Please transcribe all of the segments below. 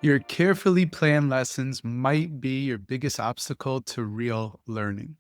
Your carefully planned lessons might be your biggest obstacle to real learning.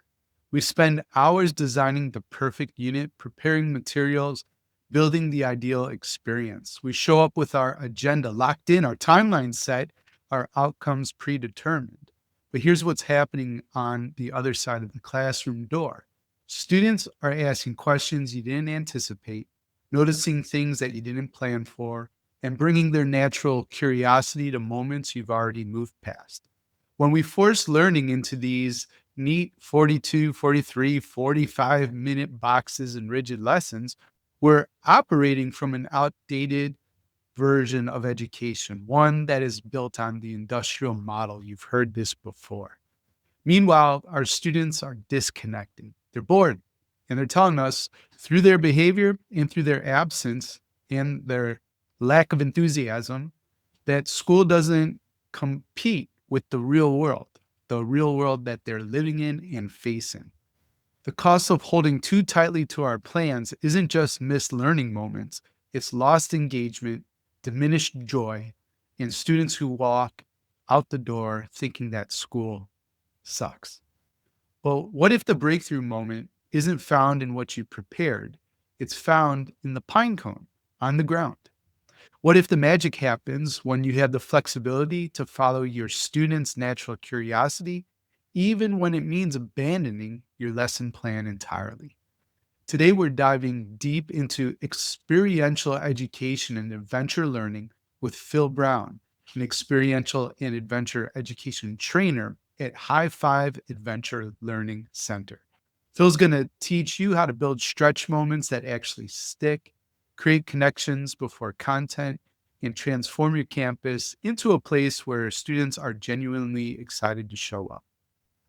We spend hours designing the perfect unit, preparing materials, building the ideal experience. We show up with our agenda locked in, our timeline set, our outcomes predetermined. But here's what's happening on the other side of the classroom door. Students are asking questions you didn't anticipate, noticing things that you didn't plan for, and bringing their natural curiosity to moments you've already moved past. When we force learning into these neat 42, 43, 45-minute boxes and rigid lessons, we're operating from an outdated version of education, one that is built on the industrial model. You've heard this before. Meanwhile, our students are disconnecting. They're bored, and they're telling us through their behavior and through their absence and their lack of enthusiasm that school doesn't compete with the real world that they're living in and facing. The cost of holding too tightly to our plans isn't just missed learning moments, it's lost engagement, diminished joy, and students who walk out the door thinking that school sucks. Well, what if the breakthrough moment isn't found in what you prepared? It's found in the pine cone on the ground. What if the magic happens when you have the flexibility to follow your students' natural curiosity, even when it means abandoning your lesson plan entirely? Today, we're diving deep into experiential education and adventure learning with Phil Brown, an experiential and adventure education trainer at High Five Adventure Learning Center. Phil's going to teach you how to build stretch moments that actually stick, create connections before content, and transform your campus into a place where students are genuinely excited to show up.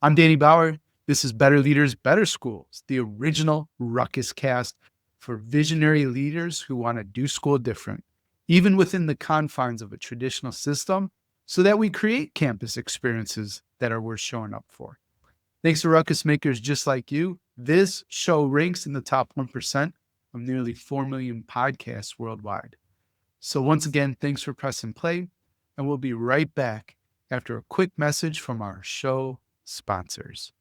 I'm Danny Bauer. This is Better Leaders, Better Schools, the original Ruckus cast for visionary leaders who want to do school different, even within the confines of a traditional system, so that we create campus experiences that are worth showing up for. Thanks to Ruckus makers just like you, this show ranks in the top 1% of nearly 4 million podcasts worldwide. So once again, thanks for pressing play, and we'll be right back after a quick message from our show sponsors.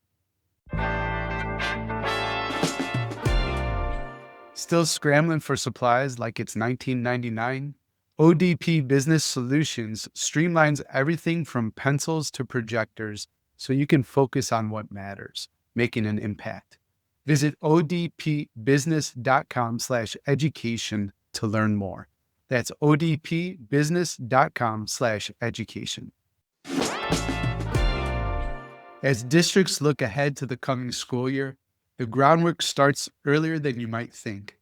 Still scrambling for supplies like it's 1999? ODP Business Solutions streamlines everything from pencils to projectors so you can focus on what matters, making an impact. Visit odpbusiness.com/education to learn more. That's odpbusiness.com/education. As districts look ahead to the coming school year, the groundwork starts earlier than you might think.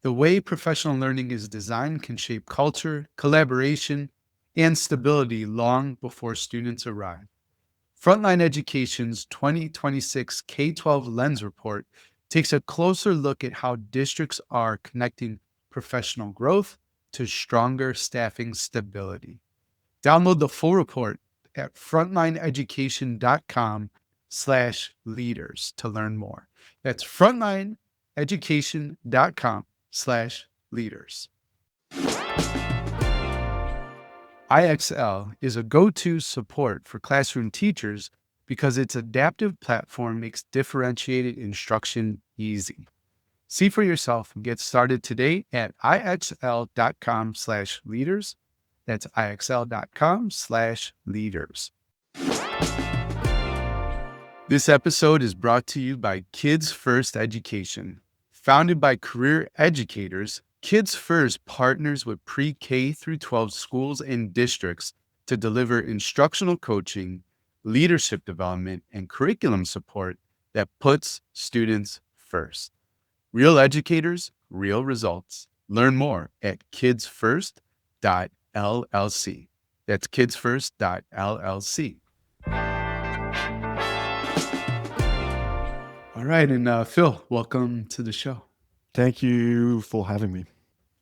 The way professional learning is designed can shape culture, collaboration, and stability long before students arrive. Frontline Education's 2026 K-12 Lens Report takes a closer look at how districts are connecting professional growth to stronger staffing stability. Download the full report at frontlineeducation.com/leaders to learn more. That's frontlineeducation.com/leaders. IXL is a go-to support for classroom teachers because its adaptive platform makes differentiated instruction easy. See for yourself and get started today at ixl.com/leaders. That's ixl.com/leaders. This episode is brought to you by Kids First Education. Founded by career educators, Kids First partners with pre-K through 12 schools and districts to deliver instructional coaching, leadership development, and curriculum support that puts students first. Real educators, real results. Learn more at kidsfirst.llc. That's kidsfirst.llc. All right, and Phil, welcome to the show. Thank you for having me.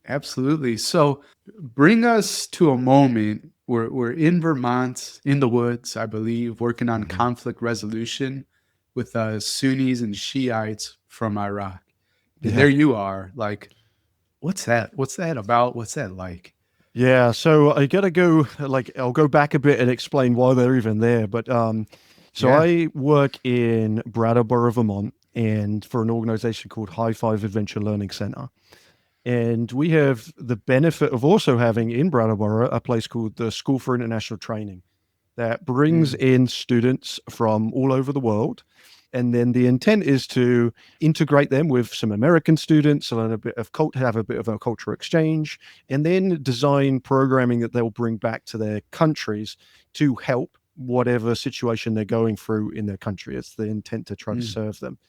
Absolutely. So bring us to a moment where we're in Vermont, in the woods, I believe, working on conflict resolution with Sunnis and Shiites from Iraq. And Yeah. there you are, like, what's that? What's that about? What's that like? Yeah, so I gotta go, like, I'll go back a bit and explain why they're even there. So Yeah. I work in Brattleboro, Vermont, and for an organization called High Five Adventure Learning Center. And we have the benefit of also having in Brattleboro a place called the School for International Training that brings Mm, in students from all over the world. And then the intent is to integrate them with some American students, learn a bit of have a bit of a cultural exchange, and then design programming that they'll bring back to their countries to help whatever situation they're going through in their country. It's the intent to try to mm, serve them.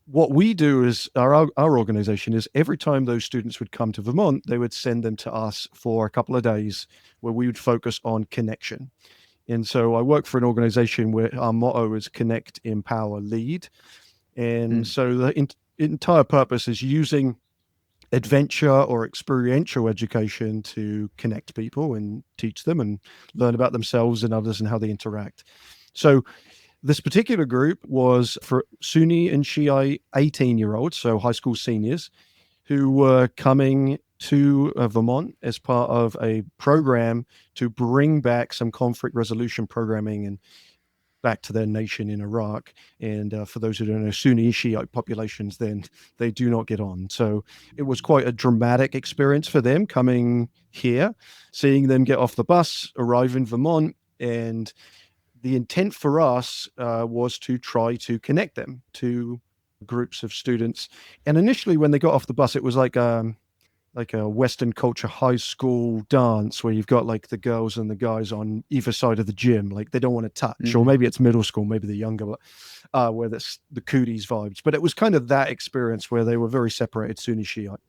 What we do is our organization is every time those students would come to Vermont, they would send them to us for a couple of days where we would focus on connection. And so I work for an organization where our motto is connect, empower, lead. And mm, so the entire purpose is using adventure or experiential education to connect people and teach them and learn about themselves and others and how they interact. So this particular group was for Sunni and Shiite 18-year-olds, so high school seniors, who were coming to Vermont as part of a program to bring back some conflict resolution programming and back to their nation in Iraq. And for those who don't know, Sunni Shiite populations, then they do not get on. So it was quite a dramatic experience for them coming here, seeing them get off the bus, arrive in Vermont, and the intent for us was to try to connect them to groups of students. And initially, when they got off the bus, it was like a Western culture high school dance where you've got like the girls and the guys on either side of the gym, like they don't want to touch, or mm, maybe it's middle school, maybe they're younger, but where that's the cooties vibes. But it was kind of that experience where they were very separated, Sunni Shiite.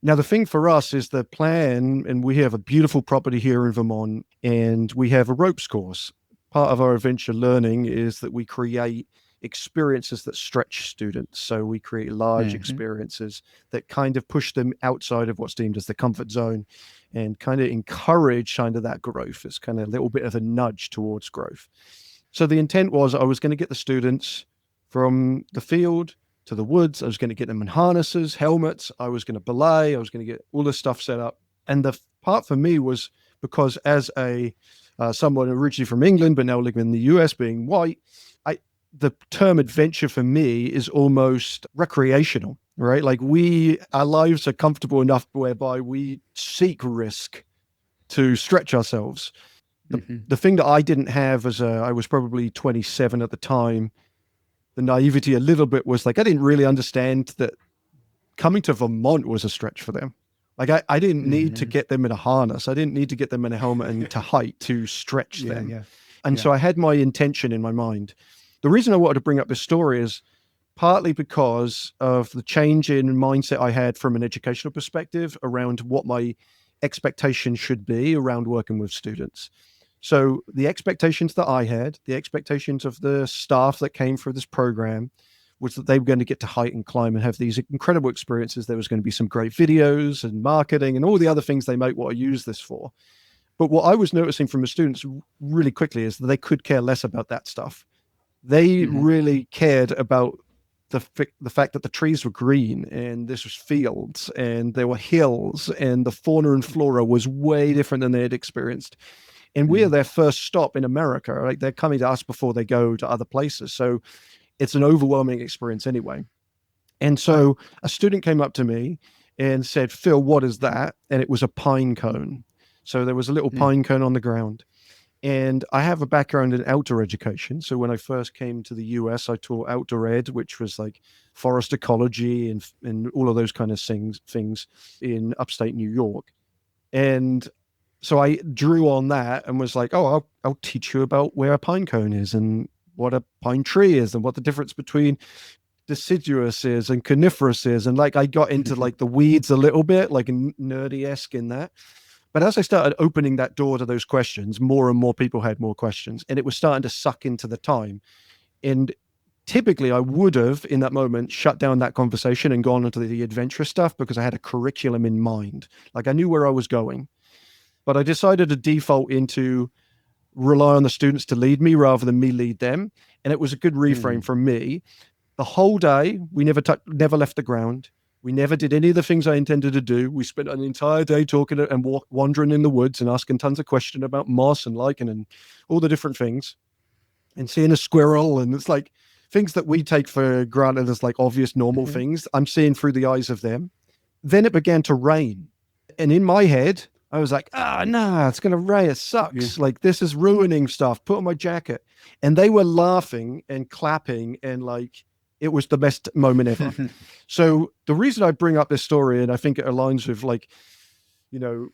Now, the thing for us is the plan, and we have a beautiful property here in Vermont, and we have a ropes course. Part of our adventure learning is that we create experiences that stretch students. So we create large mhm, experiences that kind of push them outside of what's deemed as the comfort zone and kind of encourage kind of that growth. It's kind of a little bit of a nudge towards growth. So the intent was I was going to get the students from the field to the woods. I was going to get them in harnesses, helmets. I was going to belay. I was going to get all this stuff set up. And the part for me was because as a someone originally from England, but now living in the US, being white, I the term adventure for me is almost recreational, right? Like our lives are comfortable enough whereby we seek risk to stretch ourselves. The mhm, the thing that I didn't have I was probably 27 at the time, the naivety a little bit was like I didn't really understand that coming to Vermont was a stretch for them. Like I didn't need to mhm. get them in a harness. I didn't need to get them in a helmet and to height to stretch Yeah, them. yeah, And yeah. so I had my intention in my mind. The reason I wanted to bring up this story is partly because of the change in mindset I had from an educational perspective around what my expectations should be around working with students. So the expectations that I had, the expectations of the staff that came through this program, was that they were going to get to hike and climb and have these incredible experiences. There was going to be some great videos and marketing and all the other things they might want to use this for. But what I was noticing from the students really quickly is that they could care less about that stuff. They Mhm, really cared about the fact that the trees were green and this was fields and there were hills and the fauna and flora was way different than they had experienced, and we're mm, their first stop in America. Right? They're coming to us before they go to other places. So it's an overwhelming experience anyway. And so a student came up to me and said, Phil, what is that? And it was a pine cone. So there was a little mm, pine cone on the ground. And I have a background in outdoor education. So when I first came to the US, I taught outdoor ed, which was like forest ecology and all of those kind of things in upstate New York. And so I drew on that and was like, oh, I'll teach you about where a pine cone is and what a pine tree is and what the difference between deciduous is and coniferous is. And like I got into mhm, like the weeds a little bit, like nerdy esque in that. But as I started opening that door to those questions, more and more people had more questions, and it was starting to suck into the time. And typically, I would have, in that moment, shut down that conversation and gone into the adventurous stuff because I had a curriculum in mind. Like I knew where I was going, but I decided to default into rely on the students to lead me rather than me lead them. And it was a good reframe mm, for me. The whole day, we never left the ground. We never did any of the things I intended to do. We spent an entire day talking and wandering in the woods and asking tons of questions about moss and lichen and all the different things, and seeing a squirrel. And it's like things that we take for granted as like obvious normal Mhm. things. I'm seeing through the eyes of them. Then it began to rain. And in my head, I was like, nah, it's going to rain. It Yeah. sucks. Like, this is ruining stuff. Put on my jacket. And they were laughing and clapping, and like, it was the best moment ever. So, the reason I bring up this story, and I think it aligns with like,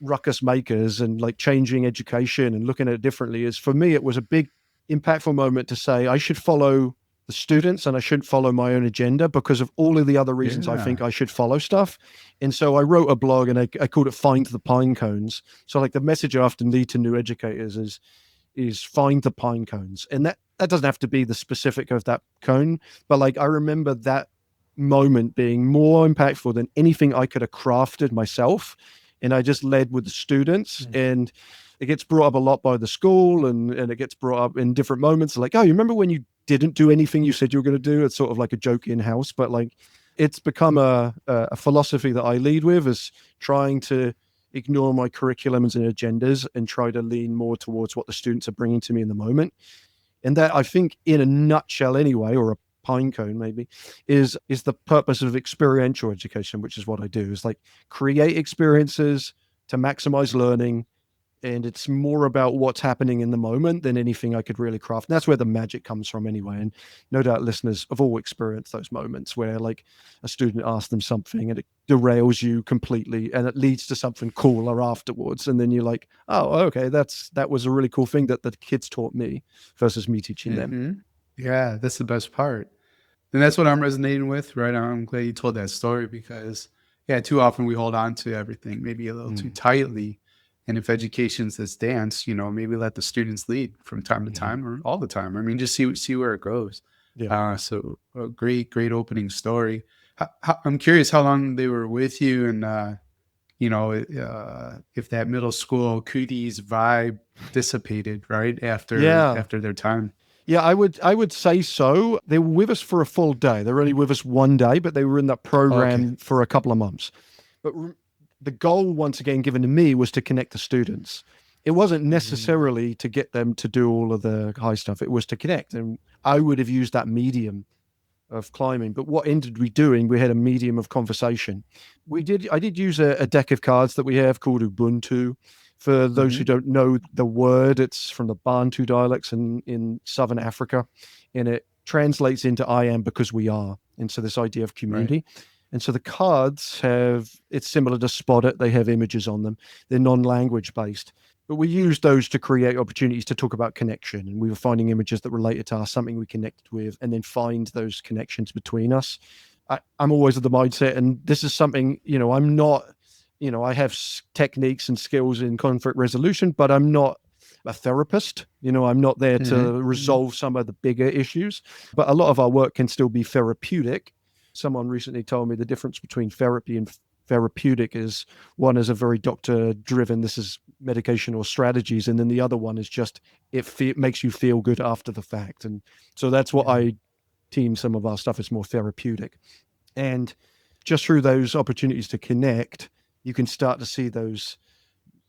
ruckus makers and like changing education and looking at it differently, is for me, it was a big, impactful moment to say I should follow the students and I shouldn't follow my own agenda because of all of the other reasons I think Yeah. I should follow stuff. And so I wrote a blog, and I called it Find the Pine Cones. So like the message I often lead to new educators is find the pine cones. And that doesn't have to be the specific of that cone, but like I remember that moment being more impactful than anything I could have crafted myself. And I just led with the students, Mm. and it gets brought up a lot by the school, and it gets brought up in different moments. Like, oh, you remember when you didn't do anything you said you were going to do? It's sort of like a joke in house, but like it's become a philosophy that I lead with, is trying to ignore my curriculums and agendas and try to lean more towards what the students are bringing to me in the moment. And that, I think, in a nutshell anyway, or a pine cone maybe, is the purpose of experiential education, which is what I do, is like create experiences to maximize learning. And it's more about what's happening in the moment than anything I could really craft. And that's where the magic comes from anyway. And no doubt listeners have all experienced those moments where like a student asks them something and it derails you completely, and it leads to something cooler afterwards. And then you're like, oh, okay, that was a really cool thing that the kids taught me versus me teaching them. Mhm. Yeah, that's the best part. And that's what I'm resonating with, right? I'm glad you told that story because, yeah, too often we hold on to everything maybe a little too Mm. tightly. And if education's this dance, maybe let the students lead from time to Mhm. time or all the time. I mean, just see where it goes. Yeah. So a great opening story. I'm curious how long they were with you, and if that middle school cooties vibe dissipated right after Yeah. after their time. Yeah, I would say so. They were with us for a full day. They were only with us one day, but they were in that Okay. program for a couple of months. But the goal, once again, given to me, was to connect the students. It wasn't Mhm. necessarily to get them to do all of the high stuff. It was to connect. And I would have used that medium of climbing. But what ended we doing? We had a medium of conversation. I did use a deck of cards that we have called Ubuntu. For those who Mhm. don't know the word, it's from the Bantu dialects in southern Africa, and it translates into "I am because we are." And so this idea of Right. community. And so the cards it's similar to Spot It. They have images on them. They're non-language based. But we used those to create opportunities to talk about connection. And we were finding images that related to us, something we connected with, and then find those connections between us. I'm always of the mindset, and this is something, I'm not, I have techniques and skills in conflict resolution, but I'm not a therapist. I'm not there Mhm. to Mhm. resolve some of the bigger issues, but a lot of our work can still be therapeutic. Someone recently told me the difference between therapy and therapeutic is one is a very doctor driven, this is medication or strategies, and then the other one is just it makes you feel good after the fact. And so that's what Yeah. I team some of our stuff is more therapeutic. And just through those opportunities to connect, you can start to see those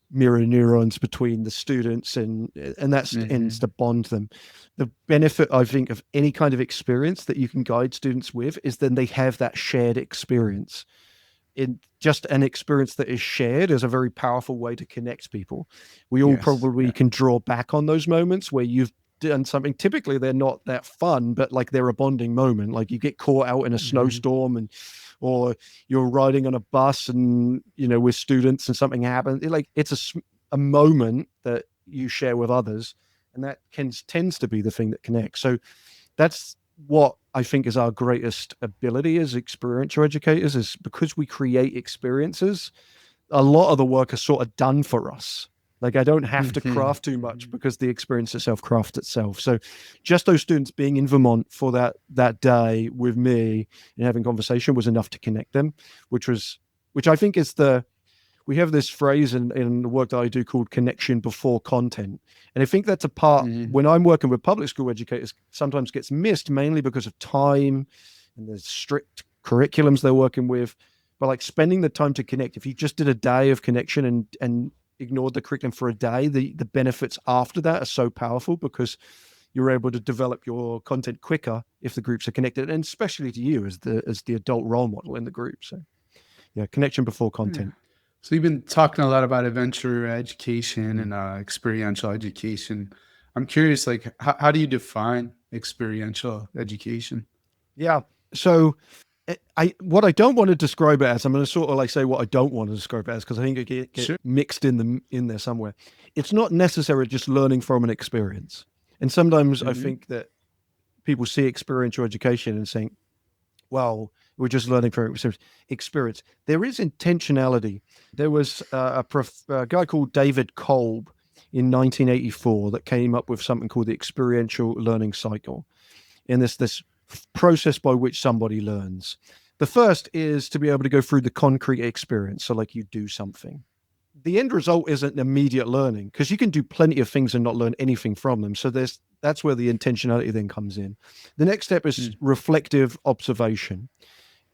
mirror neurons between the students, and that's ends to Mhm. bond them. The benefit, I think, of any kind of experience that you can guide students with is then they have that shared experience. In just an experience that is shared is a very powerful way to connect people. We all Yes. probably Yeah. can draw back on those moments where you've done something. Typically, they're not that fun, but like they're a bonding moment. Like you get caught out in a Mhm. snowstorm, or you're riding on a bus and with students and something happens. Like it's a moment that you share with others, and that tends to be the thing that connects. So that's what I think is our greatest ability as experiential educators, is because we create experiences, a lot of the work is sort of done for us. Like I don't have to Mhm. craft too much Mhm. because the experience itself crafts itself. So just those students being in Vermont for that day with me and having conversation was enough to connect them, which I think is we have this phrase in the work that I do called connection before content. And I think that's a part Mhm. when I'm working with public school educators sometimes gets missed, mainly because of time and the strict curriculums they're working with. but like spending the time to connect. If you just did a day of connection and ignored the curriculum for a day, the benefits after that are so powerful because you're able to develop your content quicker if the groups are connected, and especially to you as the adult role model in the group. So yeah, connection before Yeah. content. So you've been talking a lot about adventure education Mm. and experiential education. I'm curious, like, how do you define experiential education? Yeah. So I what I don't want to describe it as, I'm going to sort of like say what I don't want to describe it as because I think it get Sure. mixed in there somewhere. It's not necessarily just learning from an experience, and sometimes I Hmm. think that people see experiential education and think, well, we're just learning from experience. There is intentionality. There was a guy called David Kolb in 1984 that came up with something called the experiential learning cycle. And this process by which somebody learns. The first is to be able to go through the concrete experience. So, like you do something. The end result isn't immediate learning because you can do plenty of things and not learn anything from them. So that's where the intentionality then comes in. The next step is reflective observation.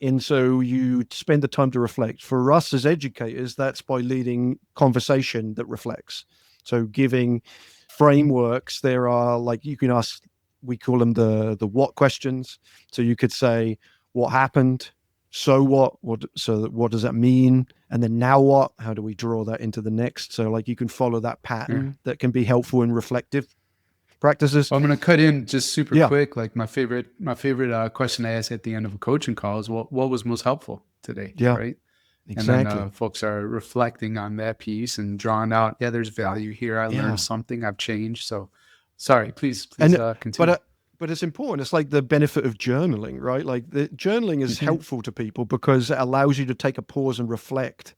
And so you spend the time to reflect. For us as educators, that's by leading conversation that reflects. So giving frameworks, there are like you can ask, we call them the what questions. So you could say, what happened? So what? What does that mean? And then now what? How do we draw that into the next? So like you can follow that Yeah. pattern that can be helpful in reflective practices. Well, I'm going to cut in just super Yeah, quick. Like my favorite question I ask at the end of a coaching call is, what was most helpful today, yeah, right? And then exactly. folks are reflecting on that piece and drawing out, yeah, there's value here. I learned Yeah. something. I've changed. So, sorry, please And but continue. uh, but it's important. It's like the benefit of journaling, right? Like the journaling is Hmm. helpful to people because it allows you to take a pause and reflect.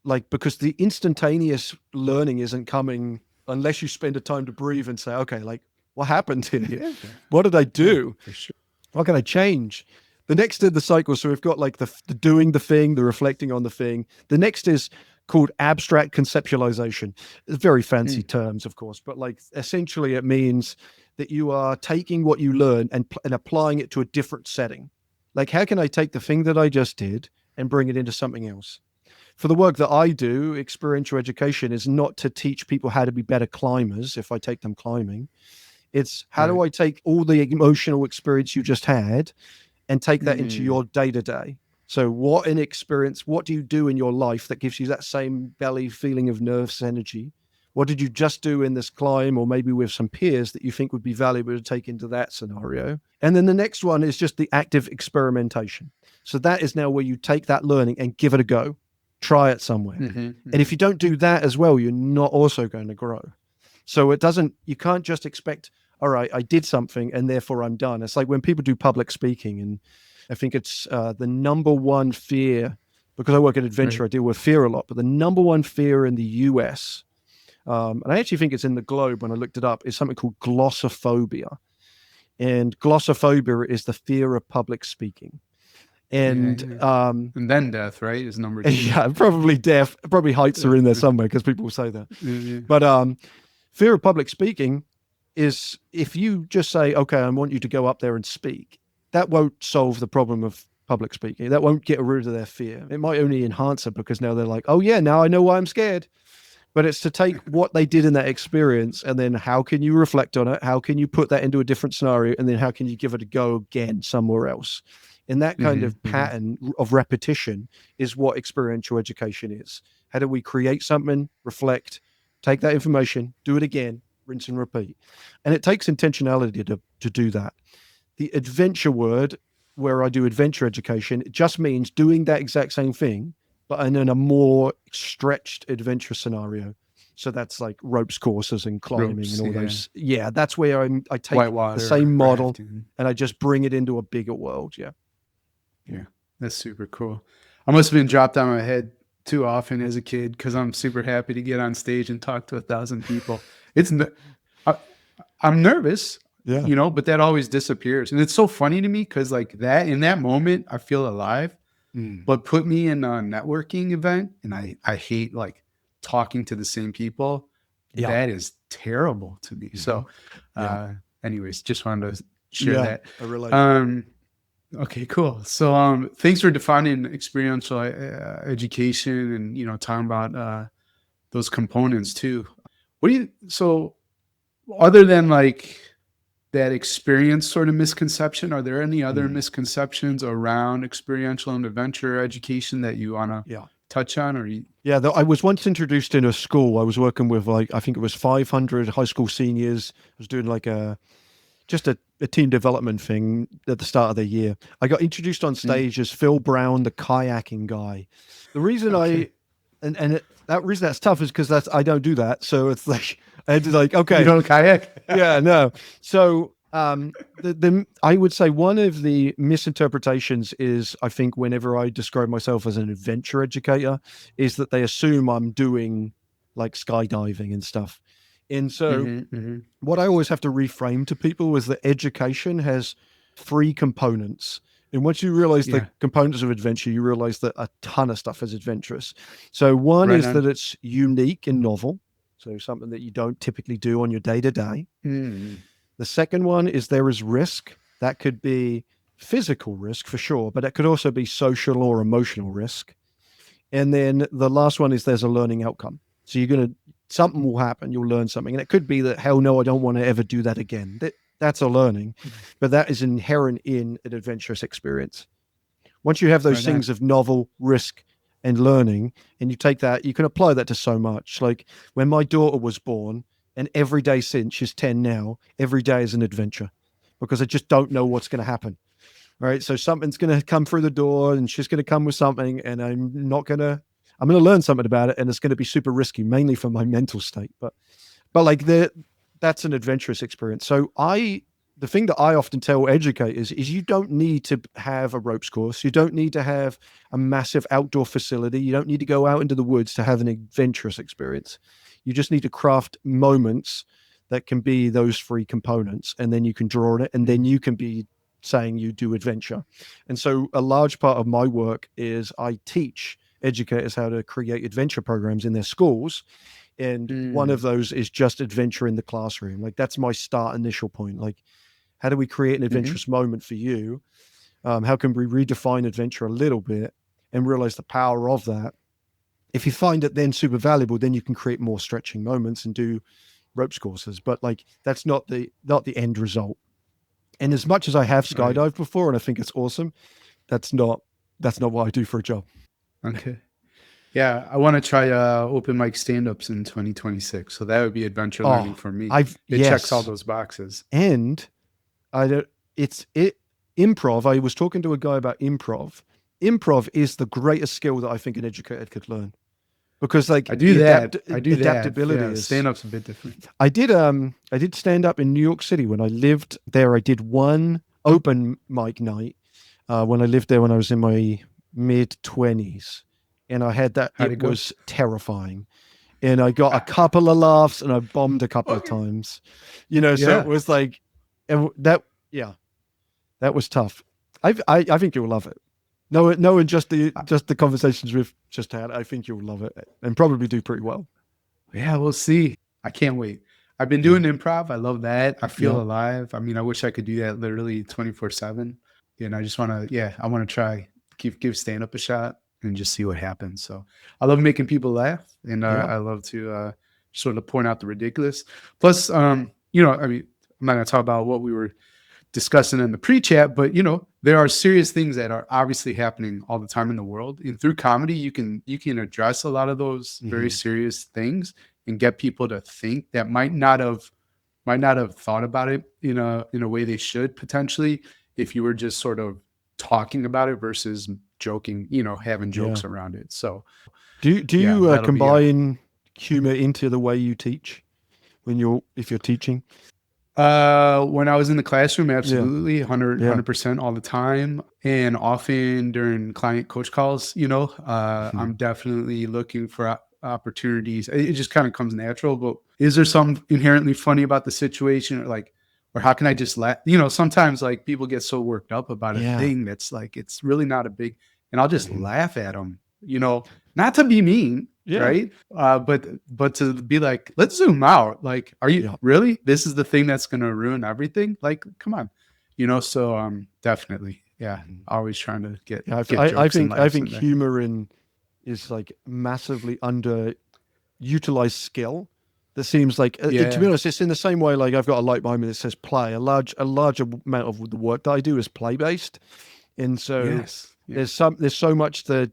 Like because the instantaneous learning isn't coming unless you spend a time to breathe and say, okay, like what happened here? Yeah, What did I yeah, do? for sure. What can I change? The next in the cycle, so we've got like the doing the thing, the reflecting on the thing. The next is called abstract conceptualization. It's very fancy Mm, terms, of course, but like essentially it means that you are taking what you learn and applying it to a different setting. Like, how can I take the thing that I just did and bring it into something else? For the work that I do, experiential education is not to teach people how to be better climbers if I take them climbing. It's how do right. I take all the emotional experience you just had and take that into Mm, your day to day. So, what do you do in your life that gives you that same belly feeling of nervous energy? What did you just do in this climb, or maybe with some peers that you think would be valuable to take into that scenario? And then the next one is just the active experimentation. So, that is now where you take that learning and give it a go, try it somewhere. hmm And if hmm you don't do that as well, you're not also going to grow. So you can't just expect, all right, I did something and therefore I'm done. It's like when people do public speaking, and I think it's the number one fear, because I work at Adventure, Right. I deal with fear a lot, but the number one fear in the US, and I actually think it's in the globe when I looked it up, is something called glossophobia. And glossophobia is the fear of public speaking. Yeah, And yeah. And then death, right, is number two. yeah, probably death, probably heights Uh, are in there uh, somewhere because people will say that. yeah. But fear of public speaking is if you just say, okay, I want you to go up there and speak, that won't solve the problem of public speaking. That won't get rid of their fear. It might only enhance it because now they're like, oh, yeah, now I know why I'm scared. But it's to take what they did in that experience and then how can you reflect on it? How can you put that into a different scenario? And then how can you give it a go again somewhere else? And that kind Hmm of hmm pattern of repetition is what experiential education is. How do we create something, reflect, take that information, do it again, rinse and repeat? And it takes intentionality to do that. The adventure word, where I do adventure education, it just means doing that exact same thing, but in a more stretched adventure scenario. So that's like ropes courses and climbing and Ropes, all yeah. those. Yeah, that's where I take the Whitewater same model rafting. and I just bring it into a bigger world. Yeah. Yeah, that's super cool. I must have been dropped on my head too often as a kid because I'm super happy to get on stage and talk to 1,000 people. It's n- I, I'm nervous, Yeah. but that always disappears, and it's so funny to me because like that in that moment I feel alive. Mm. But put me in a networking event, and I hate like talking to the same people. Yeah. That is terrible to me. Hmm. So, Yeah. uh, anyways, just wanted to share Yeah. that. I relate. Um, Okay, cool. So, thanks for defining experiential education and talking about those components too. What do you so other than like that experience sort of misconception, are there any other Mm, misconceptions around experiential and adventure education that you want to yeah. touch on? Or you, Yeah, I was once introduced in a school. I was working with like I think it was 500 high school seniors. I was doing like a team development thing at the start of the year. I got introduced on mm, stage as Phil Brown, the kayaking guy. The reason okay, that reason that's tough is because that's I don't do that. So it's like I had to like you okay, don't kayak? yeah, no. So the I would say one of the misinterpretations is I think whenever I describe myself as an adventure educator, is that they assume I'm doing like skydiving and stuff. And so Hmm, hmm. what I always have to reframe to people is that education has three components. And once you realize the Yeah, components of adventure, you realize that a ton of stuff is adventurous. So, one right is on. that it's unique and novel. So, something that you don't typically do on your day to day. Mm, The second one is there is risk. That could be physical risk for sure, but it could also be social or emotional risk. And then the last one is there's a learning outcome. So you're going to, something will happen, you'll learn something. And it could be that, hell no, I don't want to ever do that again. That's a learning, but that is inherent in an adventurous experience. Once you have those right on. things of novel, risk, and learning, and you take that, you can apply that to so much. Like when my daughter was born, and every day since she's 10 now, every day is an adventure because I just don't know what's going to happen. All right. So something's going to come through the door and she's going to come with something and I'm going to learn something about it. And it's going to be super risky, mainly for my mental state. But like that's an adventurous experience. The thing that I often tell educators is you don't need to have a ropes course. You don't need to have a massive outdoor facility. You don't need to go out into the woods to have an adventurous experience. You just need to craft moments that can be those three components, and then you can draw on it, and then Mm, you can be saying you do adventure. And so a large part of my work is I teach educators how to create adventure programs in their schools, and one of mm, those is just adventure in the classroom. Like that's my start initial point. Like, how do we create an hmm. adventurous moment for you? How can we redefine adventure a little bit and realize the power of that? If you find it then super valuable, then you can create more stretching moments and do ropes courses. But like that's not the end result. And as much as I have Right. skydived before and I think it's awesome, that's not that's not what I do for a job. Okay. Yeah, I want to try open mic stand-ups in 2026. So that would be adventure learning Oh, for me. I've It checks all yes. those boxes. And I don't it's it improv. I was talking to a guy about improv. Improv is the greatest skill that I think an educator could learn because like I do the that. I do that. adaptability Yeah, is stand-up's a bit different. I did stand up in New York City when I lived there. I did one open mic night when I lived there when I was in my mid 20s, and I had that. How'd It it go? was terrifying, and I got a couple of laughs, and I bombed a couple of Okay. times. You know, so it Yeah. was like that. Yeah, that was tough. I think you'll love it. No, no, and Uh, just the conversations we've just had, I think you'll love it and probably do pretty well. Yeah, we'll see. I can't wait. I've been Yeah, doing improv. I love that. I feel yeah, alive. I mean, I wish I could do that literally 24/7. And I just want to, yeah, I want to try give stand up a shot and just see what happens. So I love making people laugh, and yeah, I love to sort of point out the ridiculous. Plus, I mean, I'm not gonna talk about what we were discussing in the pre-chat, but there are serious things that are obviously happening all the time in the world. And through comedy, you can address a lot of those very hmm, serious things and get people to think that might not have thought about it in a way they should potentially if you were just sort of talking about it versus joking, having yeah. jokes around it. So Do yeah, you that'll be combine humor into the way you teach when if you're teaching? when I was in the classroom, Yeah, absolutely, yeah, 100% all the time, and often during client coach calls, mhm, I'm definitely looking for opportunities. It just kind of comes natural, but is there something inherently funny about the situation, or how can I just laugh? Sometimes like people get so worked up about a yeah, thing that's like it's really not a big, and I'll just mhm, laugh at them, not to be mean, yeah, right? But to be like, let's zoom out. Like, are you yeah. really? This is the thing that's gonna ruin everything? Like, come on. So definitely. Yeah, Mhm. always trying to Yeah, get jokes and I laughs think in there. humor in is like massively underutilized skill. That seems like, to be Yeah. honest, it's in the same way. Like I've got a light behind me that says play. A large amount of the work that I do is play based, and so Yes. Yeah. there's so much the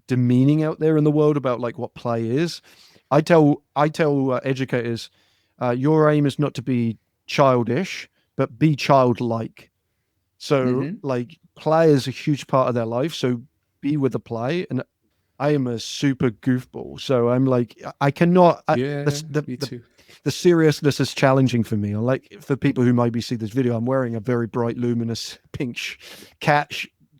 demeaning out there in the world about like what play is. I tell educators, your aim is not to be childish, but be childlike. So Hmm. like play is a huge part of their life. So be with the play. And I am a super goofball. So I'm like, I cannot, Yeah. Me too. the seriousness is challenging for me. Like for people who maybe see this video, I'm wearing a very bright, luminous pink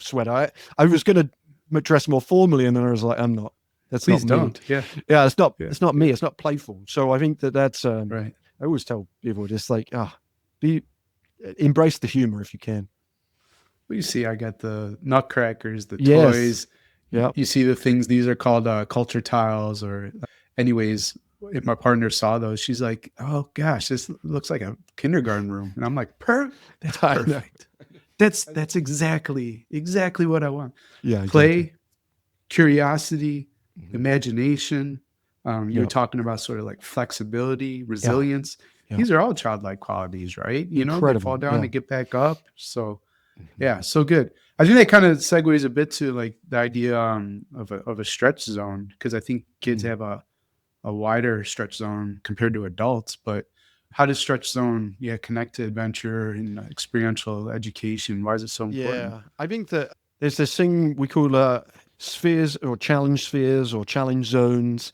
sweater. I was going to dress more formally, and then I was like, I'm not. That's not Please me. don't. Yeah. Yeah, Yeah. it's not Yeah. me. It's not playful. So I think that's. Right. I always tell people just like, be embrace the humor if you can. Well, you see, I got the nutcrackers, the Yes. toys. Yeah. You see the things, these are called culture tiles, or, anyways, if my partner saw those, she's like, oh gosh, this looks like a kindergarten room. And I'm like, that's I know. perfect. That's exactly what I want. Yeah. Exactly. Play, curiosity, Mhm. imagination. You were Yeah. talking about sort of like flexibility, Yeah. resilience. Yeah. These are all childlike qualities, right? They fall Incredible. down, Yeah. they get back up. So Mhm. yeah, so good. I think that kind of segues a bit to like the idea of a stretch zone, because I think kids Mhm. have a wider stretch zone compared to adults. But how does stretch zone, yeah, connect to adventure and experiential education? Why is it so important? Yeah. I think that there's this thing we call spheres or challenge zones.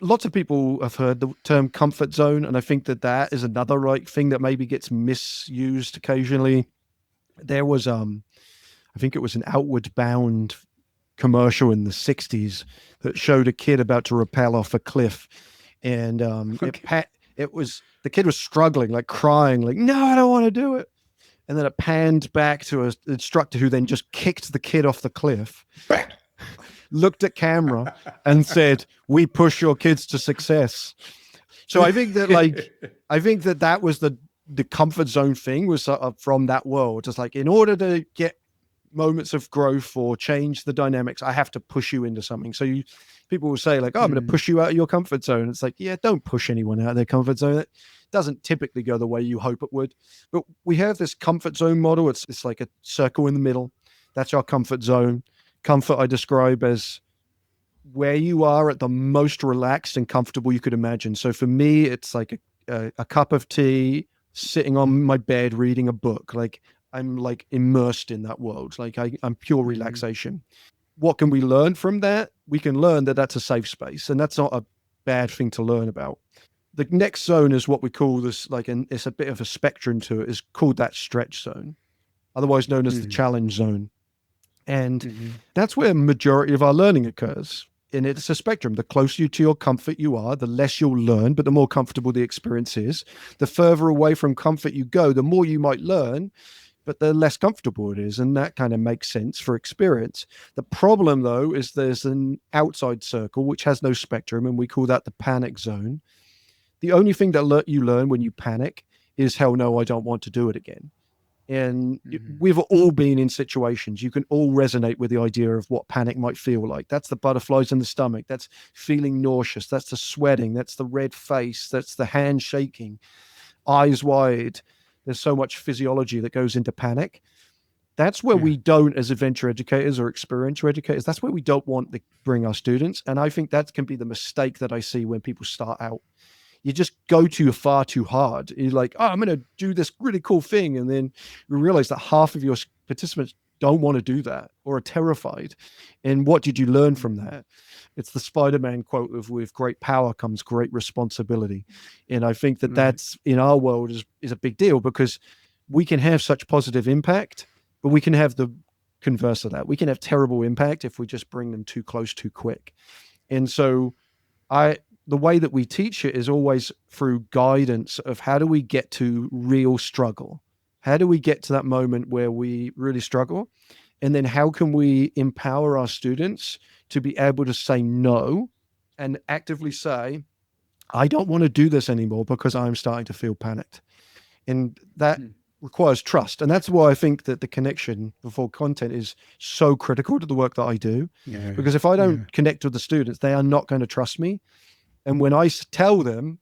Lots of people have heard the term comfort zone, and I think that that is another right thing that maybe gets misused occasionally. There was I think it was an Outward Bound commercial in the 60s that showed a kid about to rappel off a cliff, and Okay. it was the kid was struggling, like crying, like, no, I don't want to do it. And then it panned back to an instructor who then just kicked the kid off the cliff, looked at camera, and said, we push your kids to success. So I think that that was the comfort zone thing was sort of from that world. Just like, in order to get moments of growth or change the dynamics, I have to push you into something. So people will say like, oh, I'm going to Mm, push you out of your comfort zone. It's like, yeah, don't push anyone out of their comfort zone. It doesn't typically go the way you hope it would. But we have this comfort zone model. It's like a circle in the middle. That's our comfort zone. Comfort I describe as where you are at the most relaxed and comfortable you could imagine. So for me, it's like a cup of tea, sitting on my bed, reading a book. Like I'm like immersed in that world. Like I'm pure mhm, relaxation. What can we learn from that? We can learn that that's a safe space, and that's not a bad thing to learn about. The next zone is what we call this, like, and it's a bit of a spectrum to it, is called that stretch zone, otherwise known as the mhm, challenge zone. And mhm, that's where majority of our learning occurs. And it's a spectrum. The closer to your comfort you are, the less you'll learn, but the more comfortable the experience is. The further away from comfort you go, the more you might learn, but the less comfortable it is. And that kind of makes sense for experience. The problem, though, is there's an outside circle which has no spectrum, and we call that the panic zone. The only thing that you learn when you panic is, hell no, I don't want to do it again. And mhm, we've all been in situations. You can all resonate with the idea of what panic might feel like. That's the butterflies in the stomach. That's feeling nauseous. That's the sweating. That's the red face. That's the hand shaking, eyes wide. There's so much physiology that goes into panic. That's where yeah, we don't, as adventure educators or experiential educators, that's where we don't want to bring our students. And I think that can be the mistake that I see when people start out. You just go too far too hard. You're like, oh, I'm going to do this really cool thing. And then you realize that half of your participants don't want to do that or are terrified. And what did you learn from mhm, that? It's the Spider-Man quote of, with great power comes great responsibility. And I think that right, that's in our world is a big deal, because we can have such positive impact, but we can have the converse of that. We can have terrible impact if we just bring them too close too quick. And so I the way that we teach it is always through guidance of how do we get to real struggle? How do we get to that moment where we really struggle? And then how can we empower our students to be able to say no and actively say, I don't want to do this anymore because I'm starting to feel panicked. And that mm, requires trust. And that's why I think that the connection before content is so critical to the work that I do. Yeah. Because if I Yeah. don't connect with the students, they are not going to trust me. And when I tell them,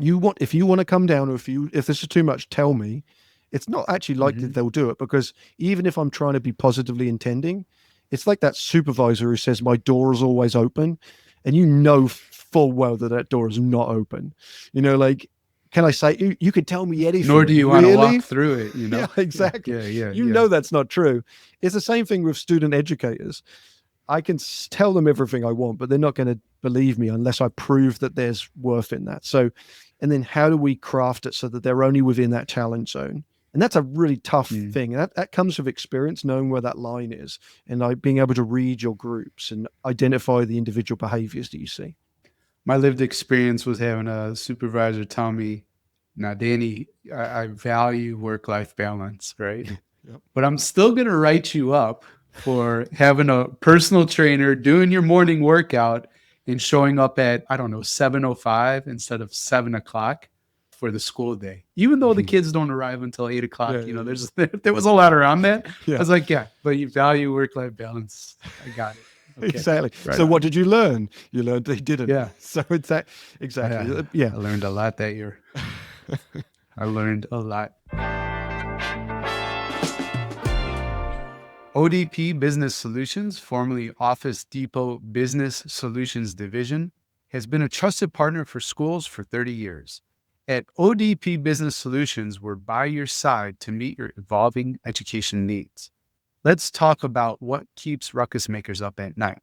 if you want to come down, or if this is too much, tell me. It's not actually likely Mhm. that they'll do it, because even if I'm trying to be positively intending, it's like that supervisor who says my door is always open, and you know full well that that door is not open. Like, can I say you could tell me Nor do anything? you want to walk Really? through it, Yeah, Yeah. exactly. Yeah. Yeah. You Yeah. know that's not true. It's the same thing with student educators. I can tell them everything I want, but they're not going to believe me unless I prove that there's worth in that. So, and then how do we craft it so that they're only within that challenge zone? And that's a really tough Mm. thing. That comes with experience, knowing where that line is, and like being able to read your groups and identify the individual behaviors that you see. My lived experience was having a supervisor tell me, now, Danny, I value work life balance, right? Yep. But I'm still going to write you up for having a personal trainer, doing your morning workout, and showing up at, I don't know, 7:05 instead of 7 o'clock for the school day. Even though the kids don't arrive until 8 o'clock, Yeah, yeah, there was a lot around that. I yeah. was like, yeah, but you value work life balance. I got it. Okay, Exactly. right So what on. did you learn? You learned they didn't. Yeah, So it's that exactly. Yeah. I learned a lot that year. I learned a lot. ODP Business Solutions, formerly Office Depot Business Solutions Division, has been a trusted partner for schools for 30 years. At ODP Business Solutions, we're by your side to meet your evolving education needs. Let's talk about what keeps ruckus makers up at night.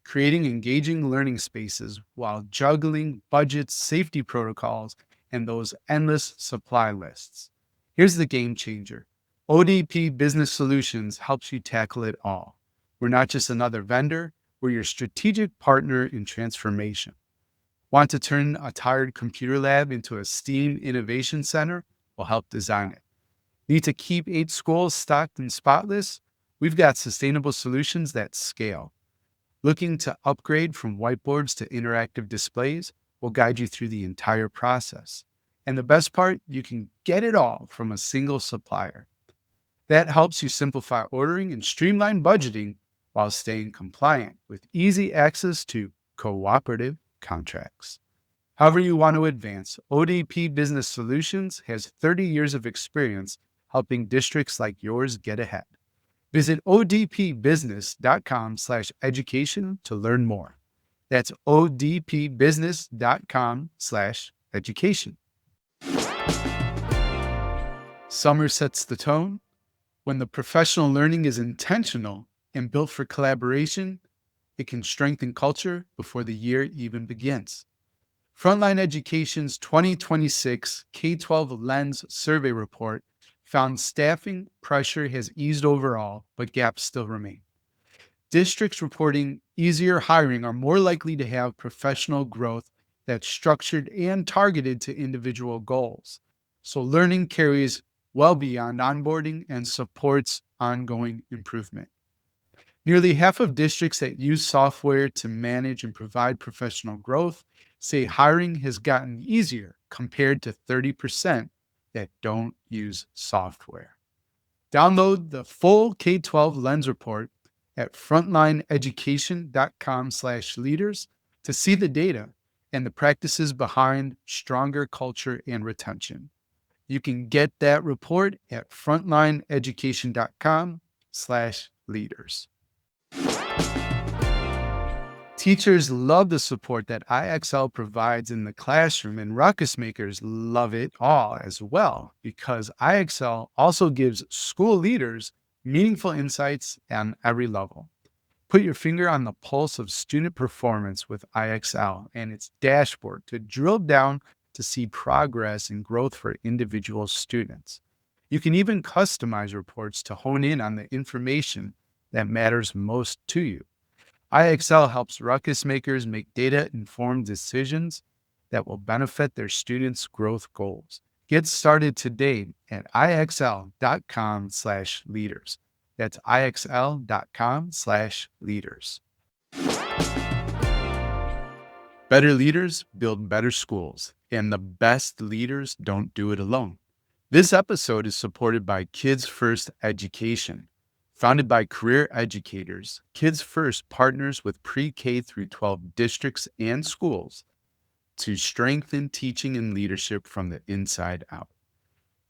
Creating engaging learning spaces while juggling budgets, safety protocols, and those endless supply lists. Here's the game changer. ODP Business Solutions helps you tackle it all. We're not just another vendor, we're your strategic partner in transformation. Want to turn a tired computer lab into a STEAM innovation center? We'll help design it. Need to keep 8 schools stocked and spotless? We've got sustainable solutions that scale. Looking to upgrade from whiteboards to interactive displays? We'll guide you through the entire process. And the best part, you can get it all from a single supplier. That helps you simplify ordering and streamline budgeting while staying compliant with easy access to cooperative contracts. However you want to advance, ODP Business Solutions has 30 years of experience helping districts like yours get ahead. Visit odpbusiness.com/education to learn more. That's odpbusiness.com/education. Summer sets the tone. When the professional learning is intentional and built for collaboration, it can strengthen culture before the year even begins. Frontline Education's 2026 K-12 Lens survey report found staffing pressure has eased overall, but gaps still remain. Districts reporting easier hiring are more likely to have professional growth that's structured and targeted to individual goals. So learning carries well beyond onboarding and supports ongoing improvement. Nearly half of districts that use software to manage and provide professional growth say hiring has gotten easier compared to 30% that don't use software. Download the full K-12 Lens report at frontlineeducation.com/leaders to see the data and the practices behind stronger culture and retention. You can get that report at frontlineeducation.com/leaders. Teachers love the support that IXL provides in the classroom, and ruckus makers love it all as well because IXL also gives school leaders meaningful insights on every level. Put your finger on the pulse of student performance with IXL and its dashboard to drill down to see progress and growth for individual students. You can even customize reports to hone in on the information that matters most to you. IXL helps ruckus makers make data-informed decisions that will benefit their students' growth goals. Get started today at ixl.com/leaders. That's ixl.com/leaders. Better leaders build better schools, and the best leaders don't do it alone. This episode is supported by Kids First Education. Founded by career educators, Kids First partners with pre-K through 12 districts and schools to strengthen teaching and leadership from the inside out.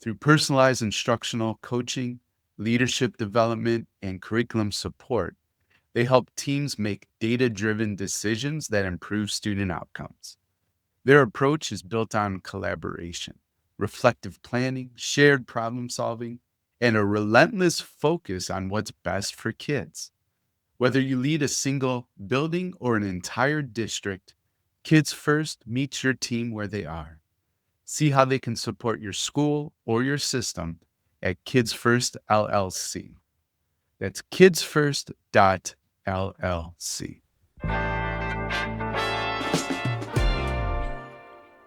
Through personalized instructional coaching, leadership development, and curriculum support, they help teams make data-driven decisions that improve student outcomes. Their approach is built on collaboration, reflective planning, shared problem solving, and a relentless focus on what's best for kids. Whether you lead a single building or an entire district, Kids First meets your team where they are. See how they can support your school or your system at Kids First LLC. That's kidsfirst.llc.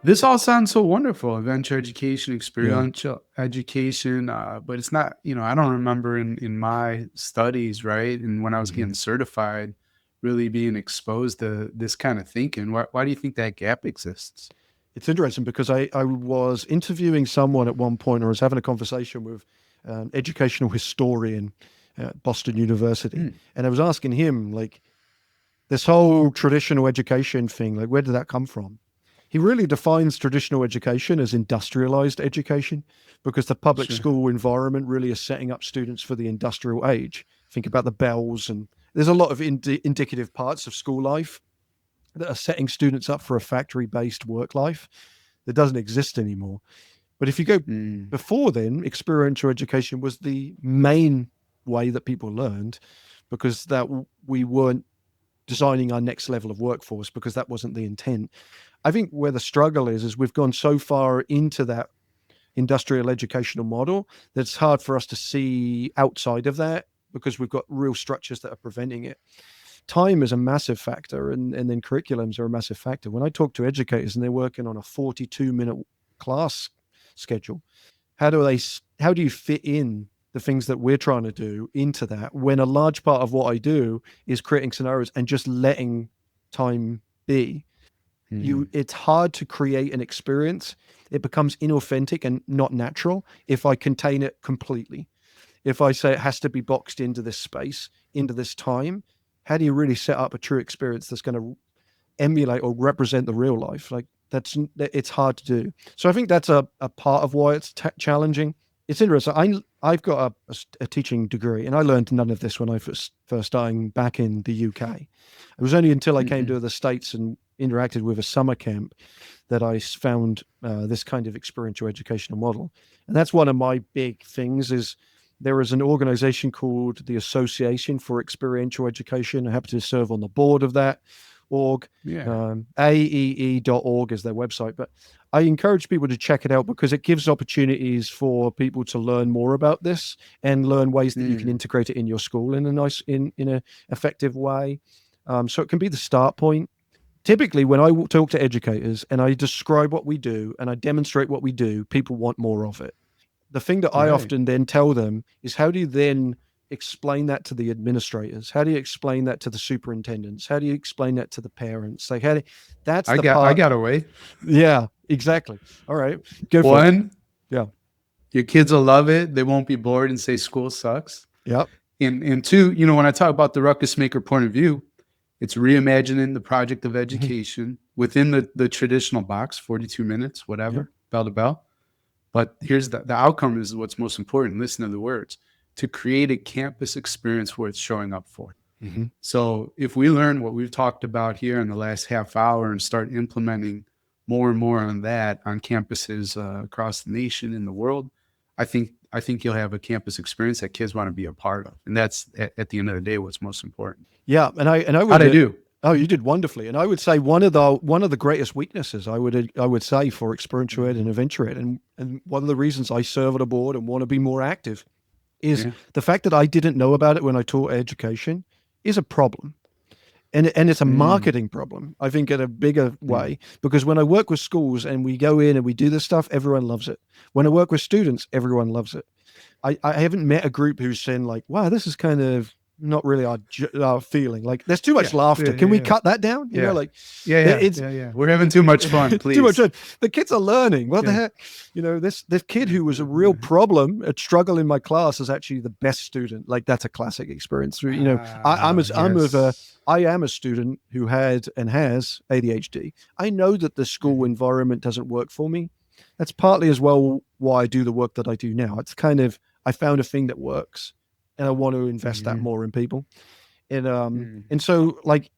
This all sounds so wonderful. Adventure education, Yeah. experiential education, but it's not, I don't remember in my studies, right? And when I was Mhm. getting certified, really being exposed to this kind of thinking. Why do you think that gap exists? It's interesting because I was interviewing someone at one point, or I was having a conversation with an educational historian at Boston University, Mm, and I was asking him, like, this whole traditional education thing, like, where did that come from? He really defines traditional education as industrialized education because the public sure. school environment really is setting up students for the industrial age. Think about the bells, and there's a lot of indicative parts of school life that are setting students up for a factory based work life that doesn't exist anymore. But if you go Mm, before then, experiential education was the main way that people learned because that we weren't designing our next level of workforce because that wasn't the intent. I think where the struggle is we've gone so far into that industrial educational model that it's hard for us to see outside of that because we've got real structures that are preventing it. Time is a massive factor, and then curriculums are a massive factor. When I talk to educators and they're working on a 42-minute class schedule, how do you fit in the things that we're trying to do into that when a large part of what I do is creating scenarios and just letting time be? mhm, It's hard to create an experience. It becomes inauthentic and not natural if I contain it completely. If I say it has to be boxed into this space, into this time, how do you really set up a true experience that's going to emulate or represent the real life? Like it's hard to do. So I think that's a part of why it's challenging. It's interesting. I've got a teaching degree, and I learned none of this when I first starting back in the UK. It was only until I came mhm, to the States and interacted with a summer camp that I found this kind of experiential educational model. And that's one of my big things is there is an organization called the Association for Experiential Education. I happen to serve on the board of that org. yeah. AEE.org is their website, but I encourage people to check it out because it gives opportunities for people to learn more about this and learn ways that you can Mm, integrate it in your school in a nice, in a effective way. So it can be the start point. Typically, when I talk to educators and I describe what we do and I demonstrate what we do, people want more of it. The thing that I right. often then tell them is how do you then explain that to the administrators? How do you explain that to the superintendents? How do you explain that to the parents? Like, that's the I part. got a way. Yeah, exactly. All right, go for it. One, Yeah. your kids will love it. They won't be bored and say school sucks. Yep. And two, when I talk about the ruckus maker point of view, it's reimagining the project of Mhm. education within the traditional box, 42 minutes, Yep. whatever, bell to bell. But here's the outcome is what's most important. Listen to the words to create a campus experience worth showing up for. Hmm. So if we learn what we've talked about here in the last half hour and start implementing more and more on that on campuses across the nation and the world, I think you'll have a campus experience that kids want to be a part of, and that's at the end of the day what's most important. Yeah, and I How'd would. I do? Oh, you did wonderfully, and I would say one of the greatest weaknesses I would say for experiential ed and adventure ed, and one of the reasons I serve on a board and want to be more active is Yeah. the fact that I didn't know about it when I taught education is a problem. And it's a Mm, marketing problem, I think, in a bigger mm, way, because when I work with schools and we go in and we do this stuff, everyone loves it. When I work with students, everyone loves it. I haven't met a group who's saying like, wow, this is kind of not really our feeling. Like, there's too much Yeah, yeah, laughter. Can we yeah, cut that down? yeah, Like, yeah, yeah, it's yeah, yeah. We're having too much fun, too much please. fun. The kids are learning. What the Yeah. heck? This kid who was a real problem at struggle in my class is actually the best student. Like, that's a classic experience. Yes. I am a student who had and has ADHD. I know that the school Mhm, environment doesn't work for me. That's partly as well why I do the work that I do now. It's kind of, I found a thing that works, and I want to invest that mhm, more in people. And mhm. so, like,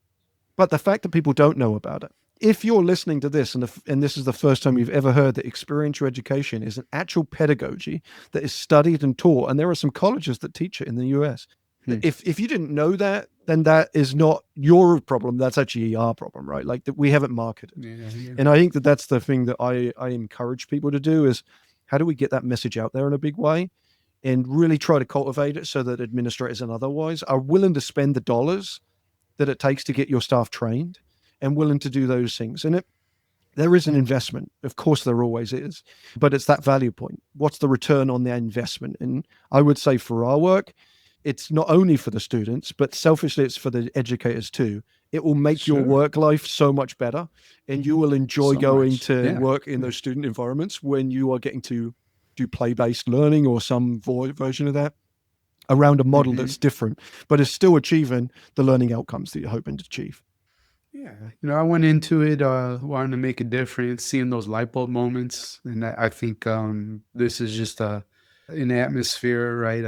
but the fact that people don't know about it, if you're listening to this and this is the first time you've ever heard that experiential education is an actual pedagogy that is studied and taught, and there are some colleges that teach it in the US. Hmm. If you didn't know that, then that is not your problem. That's actually our problem, right? Like, that we haven't marketed. Yeah, yeah. And I think that that's the thing that I encourage people to do is, how do we get that message out there in a big way and really try to cultivate it so that administrators and otherwise are willing to spend the dollars that it takes to get your staff trained and willing to do those things. And there is an investment. Of course, there always is, but it's that value point. What's the return on that investment? And I would say for our work, it's not only for the students, but selfishly, it's for the educators too. It will make your Sure. work life so much better, and you will enjoy So going much. to Yeah. work in those student environments when you are getting to do play-based learning or some version of that around a model Hmm. that's different, but is still achieving the learning outcomes that you're hoping to achieve. Yeah. I went into it wanting to make a difference, seeing those light bulb moments. And I think this is just an atmosphere, right?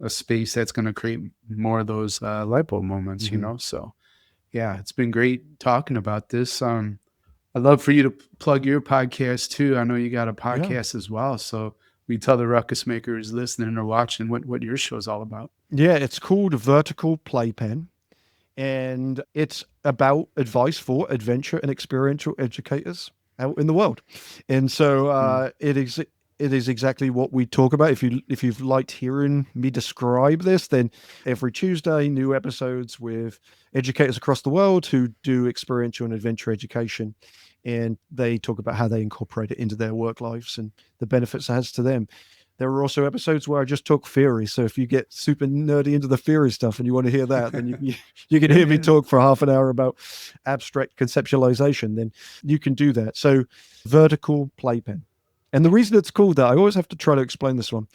A space that's going to create more of those light bulb moments, Mm-hmm. So, yeah, it's been great talking about this. I'd love for you to plug your podcast too. I know you got a Yeah. podcast as well. So, we tell the ruckus makers listening or watching what your show's all about. Yeah. It's called Vertical Playpen, and it's about advice for adventure and experiential educators out in the world. And so Mm. it is exactly what we talk about. If you've liked hearing me describe this, then every Tuesday, new episodes with educators across the world who do experiential and adventure education. And they talk about how they incorporate it into their work lives and the benefits it has to them. There are also episodes where I just talk theory. So if you get super nerdy into the theory stuff and you want to hear that, then you can Yeah, hear me yeah. talk for half an hour about abstract conceptualization. Then you can do that. So vertical playpen. And the reason it's called that, I always have to try to explain this one,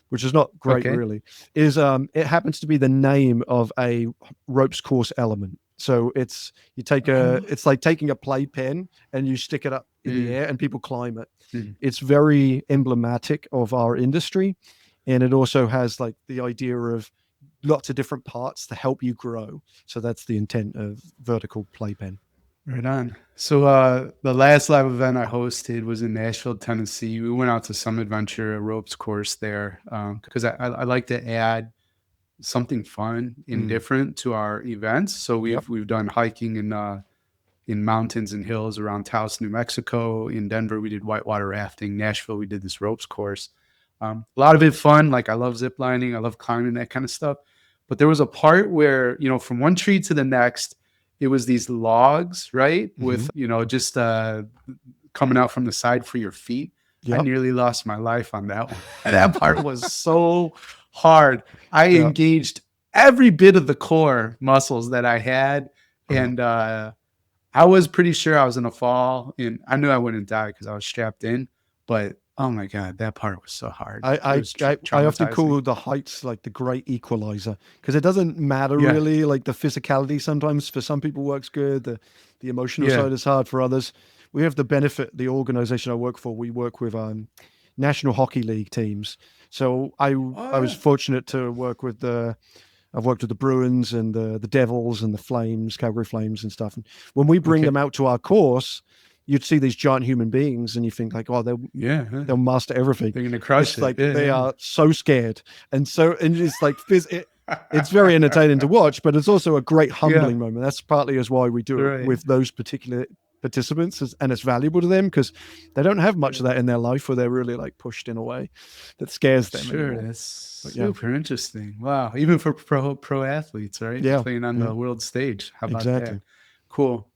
which is not great Okay. really, is it happens to be the name of a ropes course element. So Oh. it's like taking a playpen and you stick it up in the Mm, air and people climb it. mm. It's very emblematic of our industry, and it also has like the idea of lots of different parts to help you grow. So that's the intent of vertical playpen. Right on. So the last live event I hosted was in Nashville, Tennessee. We went out to some adventure, a ropes course there, because I like to add something fun and Mm, different to our events. So yep. we've done hiking in mountains and hills around Taos, New Mexico. In Denver, we did whitewater rafting. Nashville, we did this ropes course. A lot of it fun. Like I love zip lining, I love climbing, that kind of stuff. But there was a part where, from one tree to the next, it was these logs, right? Hmm. With, just coming out from the side for your feet. I Yep. nearly lost my life on that one. That part was so hard. I Yep. engaged every bit of the core muscles that I had. Yep. And I was pretty sure I was gonna fall, and I knew I wouldn't die because I was strapped in. But oh my god, that part was so hard. It was I often traumatizing. call the heights like the great equalizer, because it doesn't matter Yeah, really. Like, the physicality sometimes for some people works good. The emotional yeah. side is hard for others. We have the benefit. The organization I work for, we work with National Hockey League teams. So I was Oh fortunate to work with the I've worked with the Bruins and the Devils and the Flames, Calgary Flames and stuff. And when we yeah. bring Okay. them out to our course, you'd see these giant human beings, and you think like, oh, Yeah, yeah. they'll master everything. They're gonna crush It's it. like they Yeah, are so scared, and it's like it's very yeah. entertaining to watch, but it's also a great Yeah. humbling moment. That's partly as why we do it Right. with those particular participants, and it's valuable to them because they don't have much of that in their life where they're really like pushed in a way that scares them Sure, anymore. that's But yeah, super interesting. Wow, even for pro athletes, right? yeah, Playing on yeah, the world stage. How about that? exactly. Cool.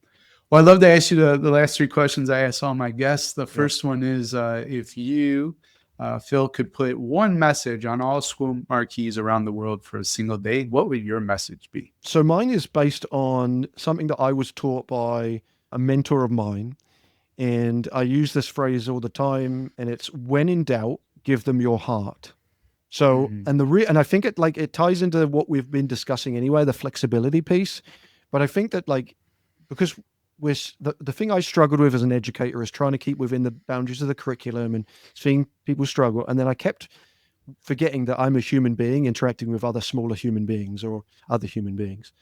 Well, I'd love to ask you the last three questions I ask all my guests. The Yep. first one is if you Phil could put one message on all school marquees around the world for a single day, what would your message be? So mine is based on something that I was taught by a mentor of mine. And I use this phrase all the time, and it's when in doubt, give them your heart. So, Mm-hmm. and I think it ties into what we've been discussing anyway, the flexibility piece. But I think that because the thing I struggled with as an educator is trying to keep within the boundaries of the curriculum and seeing people struggle. And then I kept forgetting that I'm a human being interacting with other smaller human beings or other human beings.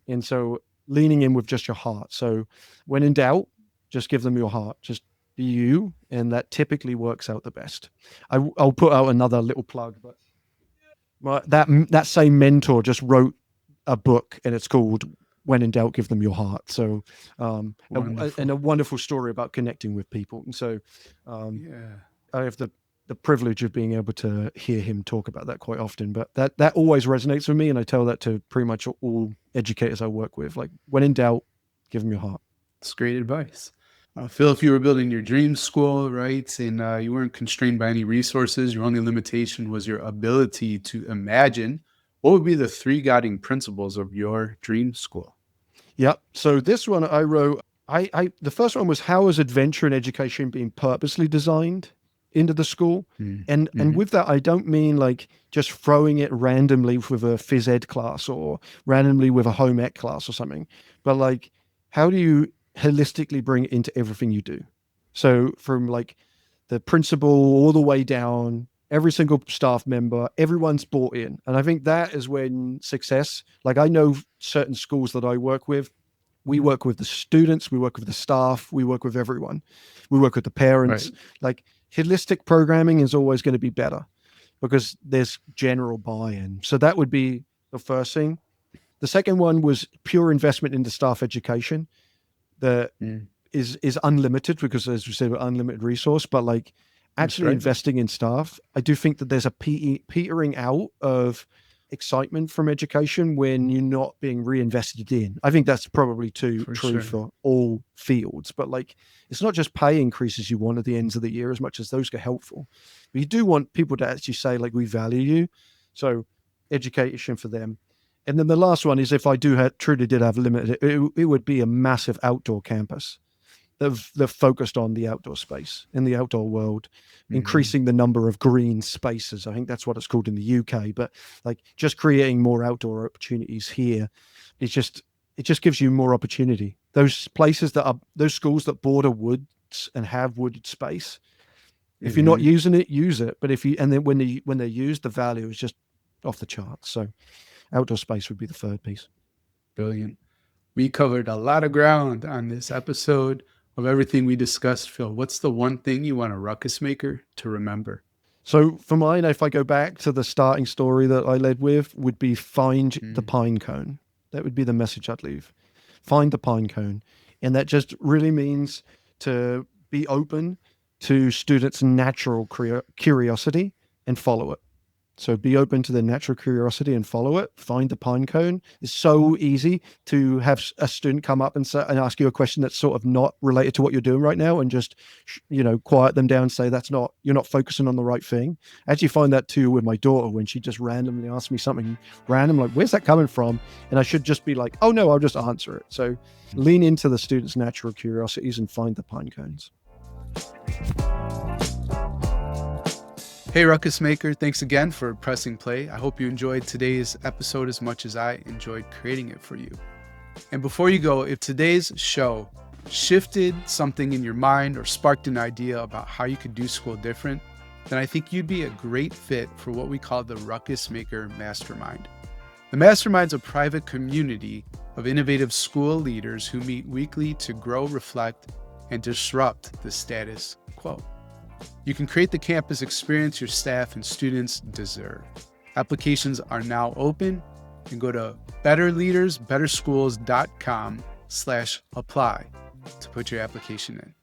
And so leaning in with just your heart. So when in doubt, just give them your heart. Just be you. And that typically works out the best. I'll put out another little plug, but that same mentor just wrote a book, and it's called When in Doubt, Give Them Your Heart. So, and Wonderful. a wonderful story about connecting with people. And so, Yeah. I have the privilege of being able to hear him talk about that quite often. But that always resonates with me, and I tell that to pretty much all educators I work with. Like, when in doubt, give them your heart. It's great advice. Phil, if you were building your dream school, right, and you weren't constrained by any resources, your only limitation was your ability to imagine, what would be the three guiding principles of your dream school? Yep. So this one I wrote. I the first one was, how is adventure and education being purposely designed into the school? And Mm-hmm. with that, I don't mean like just throwing it randomly with a phys ed class or randomly with a home ec class or something, but like, how do you holistically bring it into everything you do? So from like the principal all the way down, every single staff member, everyone's bought in. And I think that is when success, like I know certain schools that I work with, we work with the students, we work with the staff, we work with everyone, we work with the parents. Right. Like holistic programming is always going to be better because there's general buy-in. So that would be the first thing. The second one was pure investment into staff education. The Mm. is unlimited because, as we said, we're unlimited resource, but like That's actually right. investing in staff, I do think that there's a petering out of excitement from education when you're not being reinvested in. I think that's probably too For true sure. for all fields, but like it's not just pay increases you want at the ends of the year as much as those are helpful, but you do want people to actually say like, we value you. So education for them. And then the last one is, if I truly did have limited, it would be a massive outdoor campus that focused on the outdoor space in the outdoor world, Mm-hmm. increasing the number of green spaces. I think that's what it's called in the UK, but like just creating more outdoor opportunities here. It just gives you more opportunity. Those schools that border woods and have wooded space. If you're not Mm-hmm. using it, use it. But and then when they're used, the value is just off the charts. So outdoor space would be the third piece. Brilliant. We covered a lot of ground on this episode of everything we discussed, Phil. What's the one thing you want a ruckus maker to remember? So for mine, if I go back to the starting story that I led with, would be find the Mm. pine cone. That would be the message I'd leave. Find the pine cone. And that just really means to be open to students' natural curiosity and follow it. So be open to the natural curiosity and follow it. Find the pine cone. It's so easy to have a student come up and ask you a question that's sort of not related to what you're doing right now, and just quiet them down and say, you're not focusing on the right thing. I actually find that too with my daughter when she just randomly asks me something random, like, where's that coming from? And I should just be like, oh no, I'll just answer it. So lean into the students' natural curiosities and find the pine cones. Hey, Ruckus Maker, thanks again for pressing play. I hope you enjoyed today's episode as much as I enjoyed creating it for you. And before you go, if today's show shifted something in your mind or sparked an idea about how you could do school different, then I think you'd be a great fit for what we call the Ruckus Maker Mastermind. The Mastermind's a private community of innovative school leaders who meet weekly to grow, reflect, and disrupt the status quo. You can create the campus experience your staff and students deserve. Applications are now open, and go to betterleadersbetterschools.com/apply to put your application in.